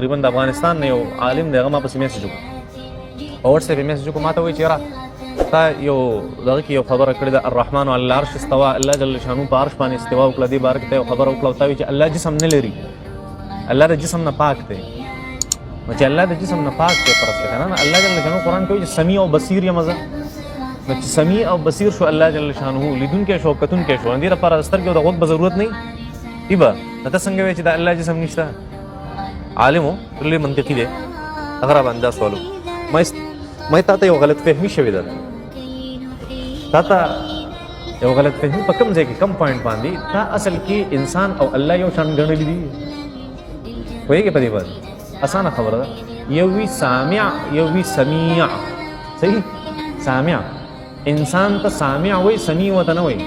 تقریبا د افغانستان نه یو عالم دی، هغه ما پسې میسج وکړو په وټس اپ یې میسج وکړو، ما ته وایي چې یاره تا یو دغه کې یو خبره کړې ده، الرحمن علی العرش استوا، الله جل شانو په عرش باندې استوا وکړه. دې باره کې ته یو خبره وکړه او تا وایي چې الله جسم نه لري، الله د جسم نه پاک دی. نو چې الله د جسم نه پاک دی پرس که نه، الله جل شانو قرآن کې وایي چې سمیع او بصیر یم زه. نو چې سمیع او بصیر شو الله جل شانو، لیدونکی شو کتونکی شو، دې لپاره د سترګې او د غوږ به ضرورت نه وي. به ته څنګه وایې چې د الله جسم نشته؟ عالم و لوی منطقي دی، هغه را باندې دا سوال ما تا ته یو غلط فهمي شوې ده، تا ته یو غلط فهمي په کوم ځای کې کم پوینټ باندې تا اصل کې انسان او الله یو شان ګڼلي دي. پوهېږې په دې باندې اسانه خبره ده، یو وي سامع یو وي سمیع. صحیح، سامع انسان ته سامع وایي، سمیع ورته نه وایي،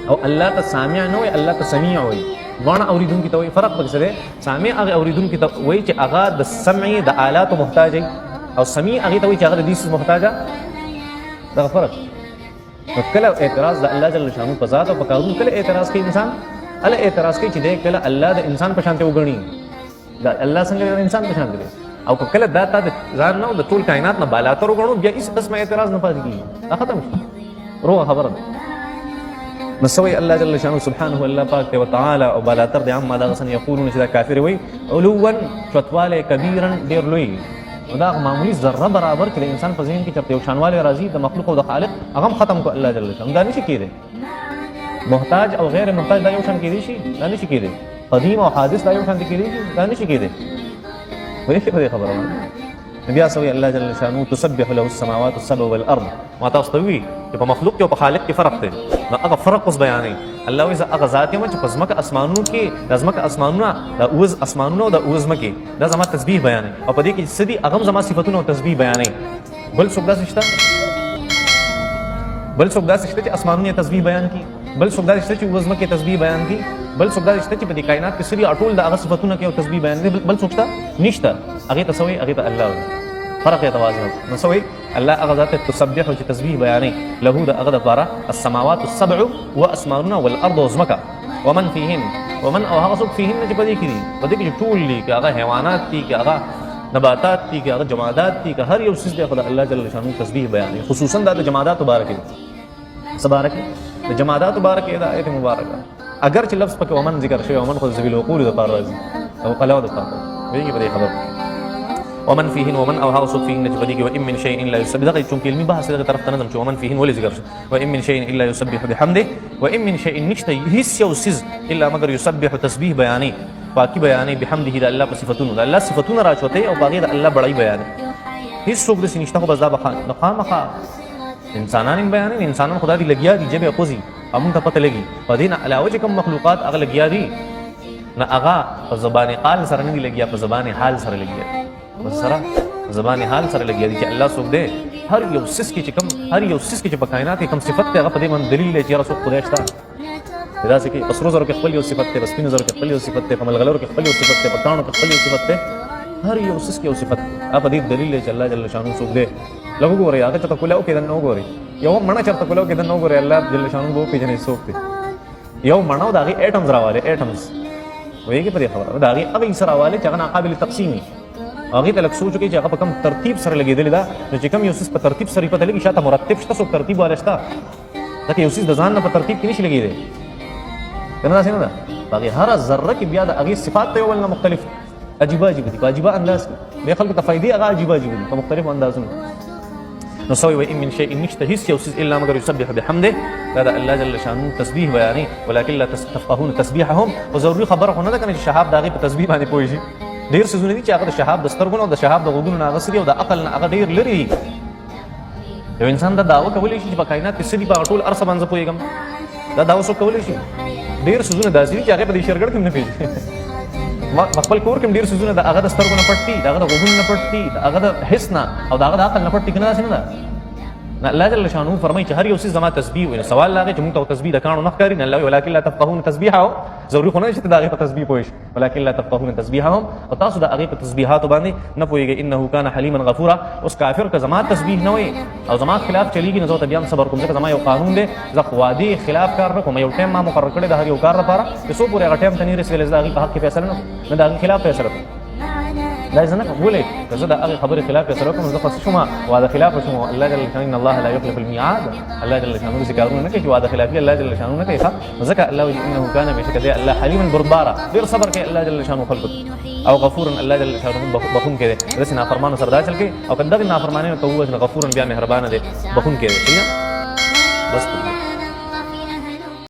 او الله ته سامع نه وایي، الله ته سمیع وایي. وانا اوریدونکي ته وایي، فرق پکې څه دی؟ سامع هغه اوریدونکي ته وایي چې هغه د سمع د آلاتو محتاج دی، او سمیع هغې ته وایي چې هغه د دې څیز محتاج ده. دغه فرق. نو کله اعتراض د الله جل شانو په ذات او په کارونو، کله اعتراض کوي انسان، هله اعتراض کوي چې دی کله الله د انسان په شانتې وګڼي، دا الله څنګه د انسان په شانتې دی، او که کله دا تا د ځان نه او د ټول کائنات نه بالاتر وګڼو، بیا هېڅ قسمه اعتراض نه پاتې کېږي، دا ختم شي، روغه خبره ده. نو سوی الله جل شانو سبحانه الله پاک دی وتعالى او بالاتر دی عما دا غسن یقولون چې دا کافر وي علوا چتواله کبیرا ډیر لوی. نو دا معمولی ذره برابر چې د انسان په ذهن کې چرته یو شانواله راځي د مخلوق او د خالق، هغه ختم کو الله جل شانو. دا نشي کېدی، محتاج او غیر محتاج دا یو شان کېدی شي، دا نشي کېدی. قدیم او حادث دا یو شان کېدی شي، دا نشي کېدی. ولې په دې خبره باندې بیا سوی الله جل شانو تسبح له السماوات السبع والارض. ما تاسو ته وی چې په مخلوق کې او په خالق کې فرق دی، نو هغه فرق اوس بیانې. الله وایي زه هغه ذات یم چې په ځمکه اسمانونو کې، د ځمکه اسمانونه د اوز اسمانونو د اوز ځمکې دا زما تسبیح بیانې، او په دې کې څه دي هغه هم زما صفتونه او تسبیح بیانې. بل څوک داسې شته؟ بل څوک داسې شته چې اسمانونه تسبیح بیان کړي؟ بل څوک داسې شته چې اوز ځمکې تسبیح بیان کړي؟ بل څوک داسې شته چې په دې کائنات کې سړي اټول د هغه صفتونه کوي او تسبیح بیان کړي؟ بل څوک شته؟ نشته. هغې ته څه وایي؟ هغې ته الله وایي. فرق يتوازن. نو څه وایي؟ الله هغه ذات تسبح چې تسبیح بیانې، له د هغه دپاره السماوات السبع واسمانونه والارض وځمکه ومن فيهن، ومن او هغه څوک فيهن چې په دې کې دي، په دې کې چې ټول دي، که هغه حیوانات دي، که هغه نباتات دي، که هغه جمادات دي، که هر یو څیز دی، خو د الله جل شانو تسبیح بیانې. خصوصا دا د جماداتو باره کې څه باره کې؟ د جماداتو باره کې دا آیت مبارکه، اگر چې لفظ پکې ومن ذکر شوی، ومن خو د ذوی العقول دپاره راځي او قلاو دپاره پوهېږي په دې خبره. ومن فيهن، ومن او هغه څوک فيهن چې په دې کې وان من شيء الا يسبح، دغه چونکې علمي بحث دغه طرف ته نه ځم چې ومن فيهن ولې ذکر شو، وان من شيء الا يسبح بحمده، وان من شيء نشته هیڅ یو څیز الا مگر يسبح تسبیح بیانې، پاکي بیانې، بحمده د الله په صفتونو، د الله صفتونه راچوتې او په هغې د الله بړۍ بیانې. هیڅ څوک داسې نشته، خو بس دا به خامخا انسانان یې بیانوي. انسانان خدا دي لګیا دي، ژبې خوځي، همون ته پته لګي. په دې نه علاوه چې کوم مخلوقات هغه لګیا دي، نه هغه په زبان قال سره نه دي لګیا، په زبان حال سره لګیا دي. بس سره زبان حال سره لګیا دي چې الله څوک دی. هر یو څیز کې چې کوم، هر یو څیز کې چې په کائنات کې کوم صفت دی، هغه په دې باندې دلیل دی چې یاره څوک خدای شته. داسې کې په سرو زرو کې خپل یو صفت دی، په سپینو زرو کې خپل یو صفت دی، په ملغلرو کې خپل یو صفت دی، په کاڼو کې خپل یو صفت دی. هر یو څیز کې یو صفت دی. هغه په دې دلیل دی چې الله جل شانو څوک دی. لږ وګورئ، هغه چېرته کولاو کې دننه وګورئ، یو مڼه چېرته کولاو کې دننه وګورئ، الله جل شانو به وپېژنئ څوک دی. یو مڼه او د هغې ایټمز راوالی، ایټمز پوهېږې په دې خبره، د هغې هغه حصه راوالی چې هغه ناقابل تقسیم وي. هغې ته لږ سوچ وکړئ چې هغه په کوم ترتیب سره لګېدلې ده. نو چې کوم یو څیز په ترتیب سره پته لګي، شاته مرتب شته، څوک ترتیب والا شته. ځکه یو څیز د ځان نه په ترتیب کې نشي لګېدی، که نه داسې نه ده. په هغې هره ذره کې بیا د هغې صفات ته یو بل نه مختلف عجیبه عجیبه دي، په عجیبه انداز کې بیا خلکو ته فایدې هغه عجیبه عجیبه دي په مختلفو اندازونو. نو سوی وایي ان من شیء نشته هیڅ یو څیز الا مگر یسبح بحمده، دا د الله جل شانو تسبیح بیانې، ولکن لا تفقهون تسبیحهم. او ضروري خبره خو نه ده که نه چې شهاب د هغې په تسبیح باندې پوه شي. ډېر څیزونه دي چې هغه د شهاب د سترګو نه او د شهاب د غوږونو نه هغه څه دي او د عقل نه هغه ډېر لرې دي. یو انسان دا دعوه کولی شي چې په کائنات کې څه دي، په هغه ټول هر څه باندې زه پوهېږم، دا دعوه څوک کولی شي؟ ډېر څیزونه داسې دي چې هغې په دې شرګړ کې هم نه پېژني. په خپل کور کې هم ډېر څیزونه د هغه د سترګو نه پټ دي، د هغه د غوږونو نه پټ دي، د هغه د حس نه او د هغه د عقل نه پټ دي، که نه داسې نه ده. الله جل شانو فرمایي چې هر یو څیز زما تسبیح وي. سوال راغی چې موږ ته تسبیح د کاڼو نه ښکاري، نه الله وایي ولکن لا تفقهون تسبیحهم. ضروري خو نه چې ته د هغې په تسبیح پوه شي، ولکن لا تفقهون تسبیحهم، او تاسو د هغې په تسبیحاتو باندې نه پوهېږئ. انه کان حلیما غفورا. اوس کافر که زما تسبیح نه وایي او زما خلاف چلیږي، نو زه ورته بیا هم صبر کوم، ځکه زما یو قانون دی، زه وعدې خلاف کار نه کوم. یو ټایم ما مقرر کړی د هر یو کار لپاره، چې څو پورې هغه ټایم ته نه رسېدلی، زه د هغې په حق کې فیصله نه کوم، نه د هغې خلاف فیصله کوم. دا ځنه ولې که زه د هغې خبرې خلاف یې سره وکړم زه خو شوم واده خلاف شوم. الله جل شانه ان الله لا يخلف الميعاد. الله جل شانه داسې کارونه نه کوي چې واده خلافي الله جل شانه نه کوي. ځکه الله وایي انه کان بشکه دی الله حلیما بردباره، ډېر صبر کوي الله جل شانه خلکو او غفورا الله جل شانه بخښونکی دی. داسې نافرمانو سره دا چل کوي او که دغې نافرمانیو ته ووایي غفورا بیا مهربانه دی بخښونکی دی. بس